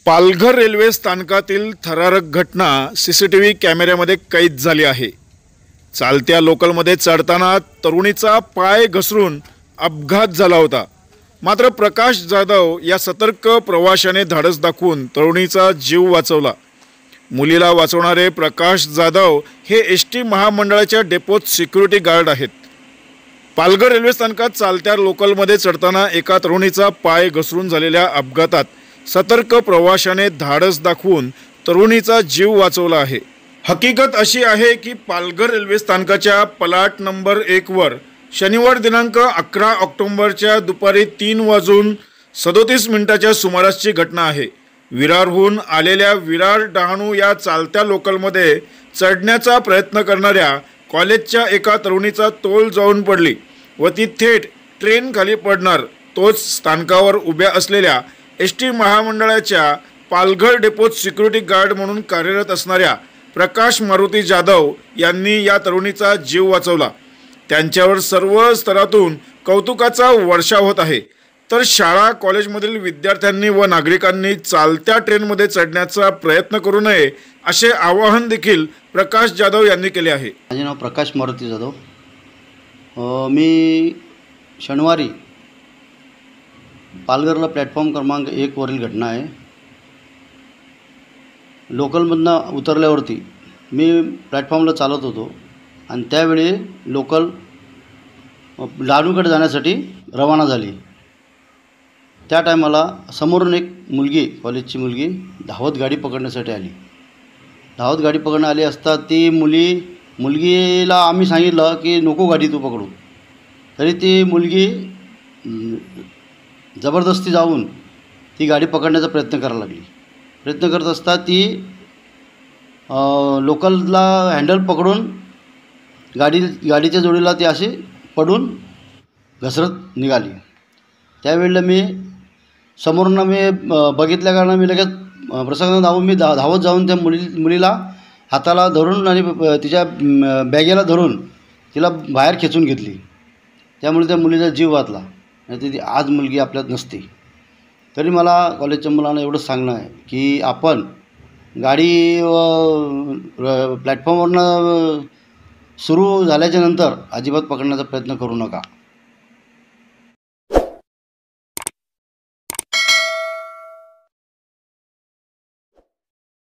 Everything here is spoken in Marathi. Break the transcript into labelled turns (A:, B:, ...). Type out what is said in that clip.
A: पालघर रेल्वे स्थानकातील थरारक घटना सीसीटीव्ही कॅमेऱ्यामध्ये कैद झाली आहे। चालत्या लोकलमध्ये चढताना तरुणीचा पाय घसरून अपघात झाला होता। मात्र प्रकाश जाधव या सतर्क प्रवाशाने धाडस दाखवून तरुणीचा जीव वाचवला। मुलीला वाचवणारे प्रकाश जाधव हे एसटी महामंडळाच्या डेपोत सिक्युरिटी गार्ड आहेत। पालघर रेल्वे स्थानकात चालत्या लोकलमध्ये चढताना एका तरुणीचा पाय घसरून झालेल्या अपघातात सतर्क प्रवाशाने धाडस दाखवून तरुणीचा जीव वाचवला आहे। हकीकत अशी आहे की पालघर रेल्वे स्थानकाच्या पलाट नंबर 1 वर शनिवार दिनांक 11 ऑक्टोबरच्या दुपारी 3:37 सुमारासची घटना आहे। विरारहून आलेल्या विरार डहाणू या चालत्या लोकलमध्ये चढण्याचा प्रयत्न करणाऱ्या कॉलेजच्या एका तरुणीचा तोल जाऊन पडली व ती थेट ट्रेन खाली पडणार तोच स्थानकावर उभ्या असलेल्या एसटी महामंडळाच्या पालघर डेपोत सिक्युरिटी गार्ड म्हणून कार्यरत असणाऱ्या प्रकाश मारुती जाधव यांनी या तरुणीचा जीव वाचवला। त्यांच्यावर सर्व स्तरातून कौतुकाचा वर्षाव होत आहे। तर शाळा कॉलेजमधील विद्यार्थ्यांनी व नागरिकांनी चालत्या ट्रेनमध्ये चढण्याचा प्रयत्न करू नये असे आवाहन देखील प्रकाश जाधव यांनी केले आहे।
B: माझे नाव प्रकाश मारुती जाधव। मी शनिवारी पालघरला प्लॅटफॉर्म क्रमांक 1 वरील घटना आहे। लोकलमधनं उतरल्यावरती मी प्लॅटफॉर्मला चालत होतो आणि त्यावेळी लोकल डहाणूकडे जाण्यासाठी रवाना झाली। त्या टायमाला समोरून एक मुलगी, कॉलेजची मुलगी धावत गाडी पकडण्यासाठी आली। धावत गाडी पकडण्यात आली असता ती मुलगीला आम्ही सांगितलं की नको गाडी तू पकडू, तरी ती मुलगी जबरदस्ती जाऊन ती गाडी पकडण्याचा प्रयत्न करायला लागली। प्रयत्न करत असता ती लोकलला हँडल पकडून गाडीच्या जोडीला ती अशी पडून घसरत निघाली। त्यावेळेला मी समोरून बघितल्या कारणाने मी लगेच प्रसंगाने धावत जाऊन त्या मुलीला हाताला धरून आणि तिच्या बॅगेला धरून तिला बाहेर खेचून घेतली। त्यामुळे त्या मुलीचा जीव वाचला, नाही ती आज मुलगी आपल्यात नसती। तरी मला कॉलेजच्या मुलांना एवढंच सांगणं आहे की आपण गाडी प्लॅटफॉर्मवरनं सुरू झाल्याच्या नंतर अजिबात पकडण्याचा प्रयत्न करू नका।